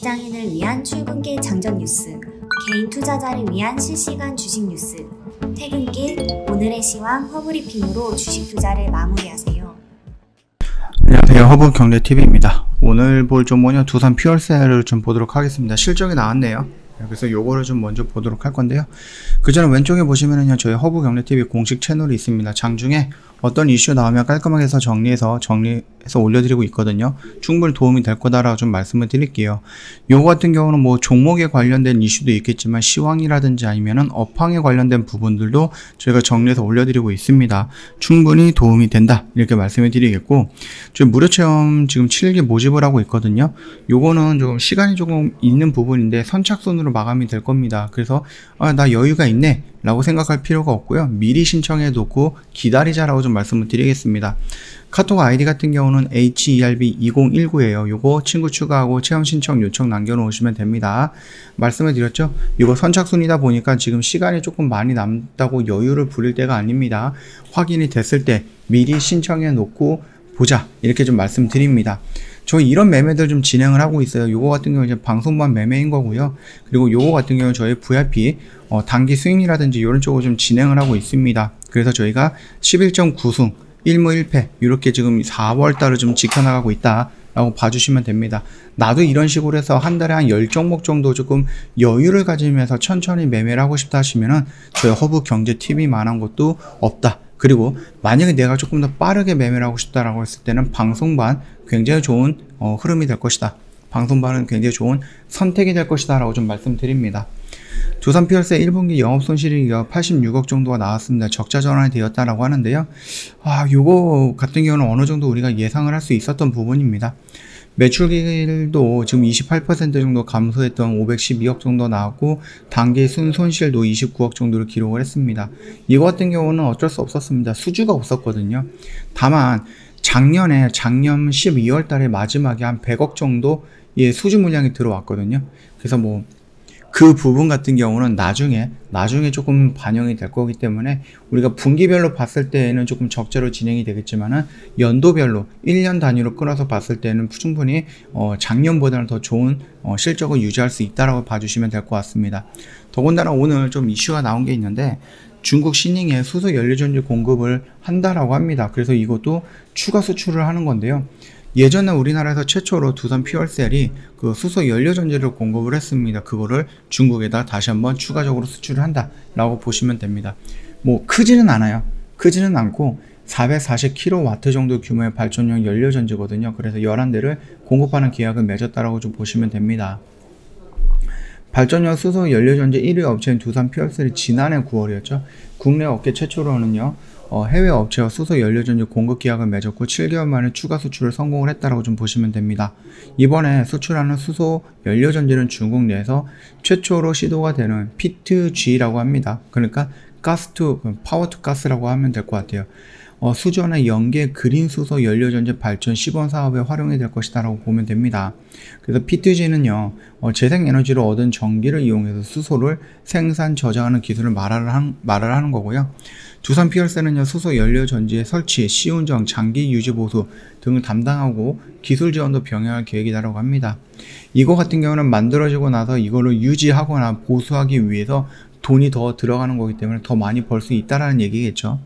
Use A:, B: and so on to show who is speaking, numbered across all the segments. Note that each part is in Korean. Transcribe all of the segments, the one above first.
A: 직장인을 위한 출근길 장전 뉴스, 개인 투자자를 위한 실시간 주식 뉴스, 퇴근길 오늘의 시황 허브리핑으로 주식 투자를 마무리하세요.
B: 안녕하세요. 허브경제TV입니다. 오늘 볼 종목은요, 두산 퓨얼셀을 좀 보도록 하겠습니다. 실적이 나왔네요. 그래서 요거를 좀 먼저 보도록 할 건데요. 그 전에 왼쪽에 보시면은요, 저희 허브경제TV 공식 채널이 있습니다. 장중에 어떤 이슈 나오면 깔끔하게 해서 정리해서 올려드리고 있거든요. 충분히 도움이 될 거다라고 좀 말씀을 드릴게요. 요거 같은 경우는 뭐 종목에 관련된 이슈도 있겠지만 시황이라든지 아니면은 업황에 관련된 부분들도 저희가 정리해서 올려드리고 있습니다. 충분히 도움이 된다, 이렇게 말씀을 드리겠고, 저희 무료 체험 지금 7기 모집을 하고 있거든요. 요거는 조금 시간이 조금 있는 부분인데 선착순으로 마감이 될 겁니다. 그래서 나 여유가 있네 라고 생각할 필요가 없고요. 미리 신청해 놓고 기다리자라고 좀 말씀을 드리겠습니다. 카톡 아이디 같은 경우는 HERB2019예요. 요거 친구 추가하고 체험 신청 요청 남겨놓으시면 됩니다. 말씀을 드렸죠? 이거 선착순이다 보니까 지금 시간이 조금 많이 남다고 여유를 부릴 때가 아닙니다. 확인이 됐을 때 미리 신청해 놓고 보자, 이렇게 좀 말씀드립니다. 저희 이런 매매들 좀 진행을 하고 있어요. 요거 같은 경우는 이제 방송반 매매인 거고요. 그리고 요거 같은 경우는 저희 VIP 단기 스윙이라든지 이런 쪽으로 좀 진행을 하고 있습니다. 그래서 저희가 11.9승 1무 1패 이렇게 지금 4월달을 좀 지켜나가고 있다 라고 봐주시면 됩니다. 나도 이런 식으로 해서 한 달에 한 10종목 정도 조금 여유를 가지면서 천천히 매매를 하고 싶다 하시면은 저희 허브경제TV만한 것도 없다. 그리고 만약에 내가 조금 더 빠르게 매매를 하고 싶다라고 했을 때는 방송반 굉장히 좋은 흐름이 될 것이다. 방송반은 굉장히 좋은 선택이 될 것이다 라고 좀 말씀드립니다. 두산 퓨얼셀 1분기 영업손실이 86억 정도가 나왔습니다. 적자 전환이 되었다라고 하는데요. 요거 같은 경우는 어느 정도 우리가 예상을 할 수 있었던 부분입니다. 매출기도 지금 28% 정도 감소했던 512억 정도 나왔고, 단기 순손실도 29억 정도를 기록을 했습니다. 이거 같은 경우는 어쩔 수 없었습니다. 수주가 없었거든요. 다만 작년 12월 달에 마지막에 한 100억 정도의 수주 물량이 들어왔거든요. 그래서 뭐 그 부분 같은 경우는 나중에 조금 반영이 될 거기 때문에 우리가 분기별로 봤을 때에는 조금 적자로 진행이 되겠지만은 연도별로 1년 단위로 끊어서 봤을 때는 충분히 작년보다는 더 좋은 실적을 유지할 수 있다라고 봐주시면 될 것 같습니다. 더군다나 오늘 좀 이슈가 나온 게 있는데, 중국 시닝에 수소 연료전지 공급을 한다라고 합니다. 그래서 이것도 추가 수출을 하는 건데요. 예전에 우리나라에서 최초로 두산 퓨얼셀이 그 수소 연료전지를 공급을 했습니다. 그거를 중국에다 다시 한번 추가적으로 수출을 한다 라고 보시면 됩니다. 뭐 크지는 않아요. 크지는 않고 440kW 정도 규모의 발전용 연료전지거든요. 그래서 11대를 공급하는 계약을 맺었다라고 좀 보시면 됩니다. 발전용 수소 연료전지 1위 업체인 두산 퓨얼셀이 지난해 9월이었죠. 국내 업계 최초로는요, 해외 업체와 수소 연료전지 공급 계약을 맺었고 7개월 만에 추가 수출을 성공을 했다라고 좀 보시면 됩니다. 이번에 수출하는 수소 연료전지는 중국 내에서 최초로 시도가 되는 P2G라고 합니다. 그러니까 파워 투 가스라고 하면 될 것 같아요. 수전의 연계 그린 수소 연료전지 발전 시범 사업에 활용이 될 것이다 라고 보면 됩니다. 그래서 P2G는요, 재생에너지로 얻은 전기를 이용해서 수소를 생산 저장하는 기술을 말을 하는 거고요. 두산 퓨얼셀은요, 수소 연료전지의 설치, 시운전, 장기 유지 보수 등을 담당하고 기술 지원도 병행할 계획이다라고 합니다. 이거 같은 경우는 만들어지고 나서 이거를 유지하거나 보수하기 위해서 돈이 더 들어가는 거기 때문에 더 많이 벌 수 있다라는 얘기겠죠.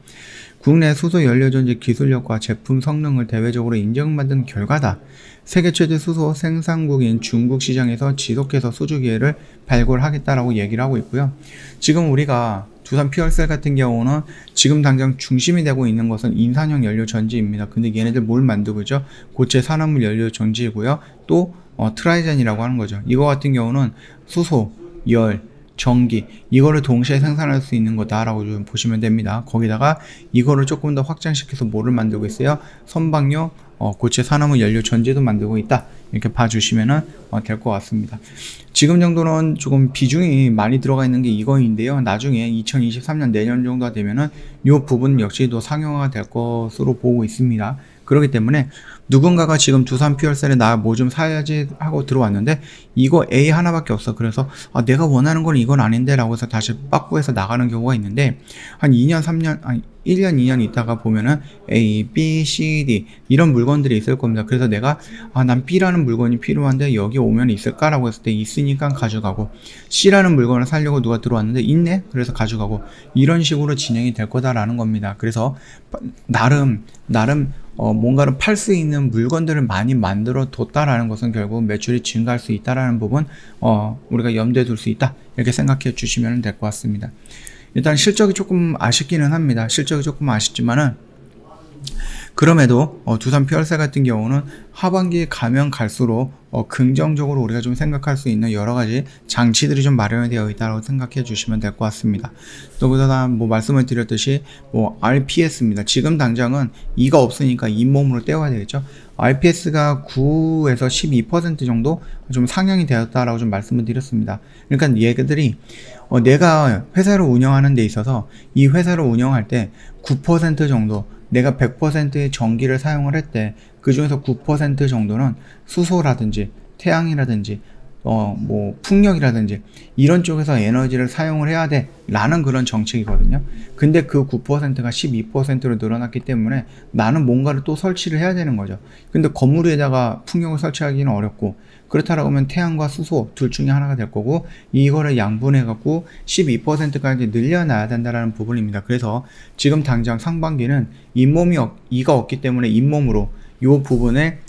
B: 국내 수소 연료전지 기술력과 제품 성능을 대외적으로 인정받은 결과다. 세계 최대 수소 생산국인 중국 시장에서 지속해서 수주 기회를 발굴하겠다라고 얘기를 하고 있고요. 지금 우리가 두산 퓨얼셀 같은 경우는 지금 당장 중심이 되고 있는 것은 인산형 연료전지입니다. 근데 얘네들 뭘 만들고 있죠? 고체 산화물 연료전지이고요. 또 트라이젠이라고 하는 거죠. 이거 같은 경우는 수소, 열, 전기, 이거를 동시에 생산할 수 있는 거다라고 좀 보시면 됩니다. 거기다가 이거를 조금 더 확장시켜서 뭐를 만들고 있어요? 선박용 고체 산화물 연료 전지도 만들고 있다, 이렇게 봐주시면 될 것 같습니다. 지금 정도는 조금 비중이 많이 들어가 있는 게 이거인데요. 나중에 2023년 내년 정도가 되면은 이 부분 역시도 상용화가 될 것으로 보고 있습니다. 그렇기 때문에 누군가가 지금 두산 퓨얼셀에 나 뭐 좀 사야지 하고 들어왔는데 이거 A 하나밖에 없어. 그래서 내가 원하는 건 이건 아닌데 라고 해서 다시 빠꾸해서 나가는 경우가 있는데 한 2년 3년 아니 1년 2년 있다가 보면은 A, B, C, D 이런 물건들이 있을 겁니다. 그래서 내가 난 B라는 물건이 필요한데 여기 오면 있을까라고 했을 때 있으니까 가져가고, C라는 물건을 사려고 누가 들어왔는데 있네? 그래서 가져가고, 이런 식으로 진행이 될 거다라는 겁니다. 그래서 나름 뭔가를 팔 수 있는 물건들을 많이 만들어 뒀다라는 것은 결국 매출이 증가할 수 있다라는 부분 우리가 염두에 둘 수 있다, 이렇게 생각해 주시면 될 것 같습니다. 일단 실적이 조금 아쉽기는 합니다. 실적이 조금 아쉽지만은 그럼에도 두산 퓨얼셀 같은 경우는 하반기에 가면 갈수록 긍정적으로 우리가 좀 생각할 수 있는 여러 가지 장치들이 좀 마련이 되어 있다고 생각해 주시면 될 것 같습니다. 또 그러나 말씀을 드렸듯이 RPS입니다. 지금 당장은 2가 없으니까 잇몸으로 떼어야 되겠죠. RPS가 9에서 12% 정도 좀 상향이 되었다라고 좀 말씀을 드렸습니다. 그러니까 얘들이 내가 회사를 운영하는 데 있어서 이 회사를 운영할 때 9% 정도, 내가 100%의 전기를 사용을 했대. 그 중에서 9% 정도는 수소라든지 태양이라든지 풍력이라든지 이런 쪽에서 에너지를 사용을 해야 돼 라는 그런 정책이거든요. 근데 그 9%가 12%로 늘어났기 때문에 나는 뭔가를 또 설치를 해야 되는 거죠. 근데 건물 위에다가 풍력을 설치하기는 어렵고, 그렇다라고 하면 태양과 수소 둘 중에 하나가 될 거고, 이거를 양분해 갖고 12%까지 늘려놔야 된다라는 부분입니다. 그래서 지금 당장 상반기는 잇몸이 2가 없기 때문에 잇몸으로 이 부분에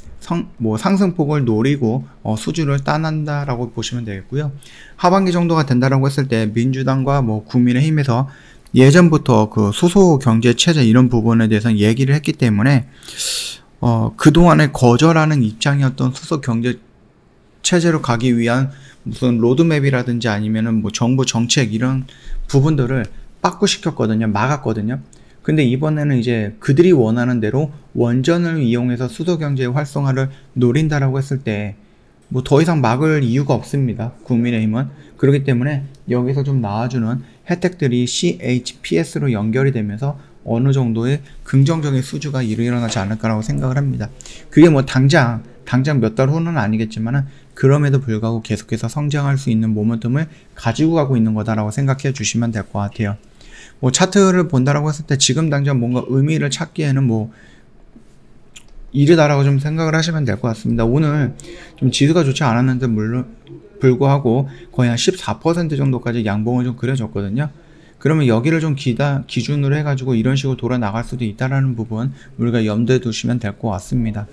B: 상승폭을 노리고 수주를 따난다라고 보시면 되겠고요. 하반기 정도가 된다라고 했을 때 민주당과 국민의힘에서 예전부터 그 수소 경제 체제 이런 부분에 대해서 얘기를 했기 때문에 그동안에 거절하는 입장이었던 수소 경제 체제로 가기 위한 무슨 로드맵이라든지 아니면은 정부 정책 이런 부분들을 빠꾸시켰거든요. 막았거든요. 근데 이번에는 이제 그들이 원하는 대로 원전을 이용해서 수소 경제의 활성화를 노린다라고 했을 때 더 이상 막을 이유가 없습니다. 국민의힘은. 그렇기 때문에 여기서 좀 나와주는 혜택들이 CHPS로 연결이 되면서 어느 정도의 긍정적인 수주가 일어나지 않을까라고 생각을 합니다. 그게 당장 몇 달 후는 아니겠지만은 그럼에도 불구하고 계속해서 성장할 수 있는 모멘텀을 가지고 가고 있는 거다라고 생각해 주시면 될 것 같아요. 차트를 본다라고 했을 때 지금 당장 뭔가 의미를 찾기에는 이르다라고 좀 생각을 하시면 될 것 같습니다. 오늘 좀 지수가 좋지 않았는데 물론 불구하고 거의 한 14% 정도까지 양봉을 좀 그려줬거든요. 그러면 여기를 좀 기준으로 해가지고 이런 식으로 돌아 나갈 수도 있다라는 부분 우리가 염두에 두시면 될 것 같습니다.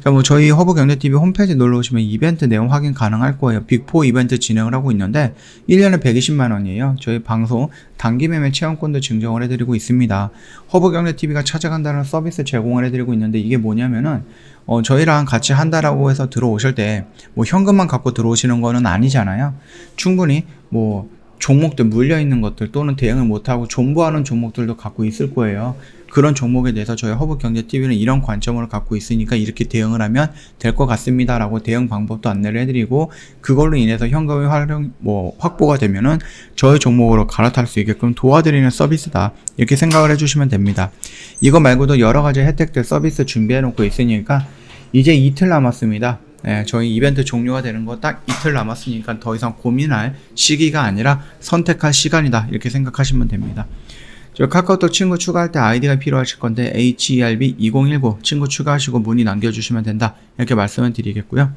B: 자, 저희 허브경제TV 홈페이지 놀러 오시면 이벤트 내용 확인 가능할 거예요. 빅4 이벤트 진행을 하고 있는데 1년에 120만원이에요. 저희 방송 단기 매매 체험권도 증정을 해드리고 있습니다. 허브경제TV가 찾아간다는 서비스 제공을 해드리고 있는데 이게 뭐냐면은 저희랑 같이 한다라고 해서 들어오실 때 현금만 갖고 들어오시는 거는 아니잖아요. 충분히 종목들 물려있는 것들 또는 대응을 못하고 존버하는 종목들도 갖고 있을 거예요. 그런 종목에 대해서 저희 허브경제TV는 이런 관점을 갖고 있으니까 이렇게 대응을 하면 될 것 같습니다 라고 대응 방법도 안내를 해드리고, 그걸로 인해서 현금이 확보가 되면은 저희 종목으로 갈아탈 수 있게끔 도와드리는 서비스다, 이렇게 생각을 해주시면 됩니다. 이거 말고도 여러가지 혜택들 서비스 준비해 놓고 있으니까 이제 이틀 남았습니다. 네, 저희 이벤트 종료가 되는 거 딱 이틀 남았으니까 더 이상 고민할 시기가 아니라 선택할 시간이다, 이렇게 생각하시면 됩니다. 저 카카오톡 친구 추가할 때 아이디가 필요하실 건데 HERB2019 친구 추가하시고 문의 남겨주시면 된다, 이렇게 말씀을 드리겠고요.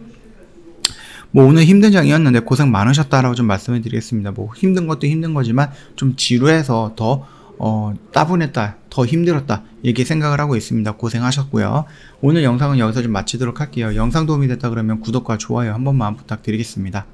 B: 오늘 힘든 장이었는데 고생 많으셨다라고 좀 말씀을 드리겠습니다. 힘든 것도 힘든 거지만 좀 지루해서 더 따분했다, 더 힘들었다, 이렇게 생각을 하고 있습니다. 고생하셨고요. 오늘 영상은 여기서 좀 마치도록 할게요. 영상 도움이 됐다 그러면 구독과 좋아요 한 번만 부탁드리겠습니다.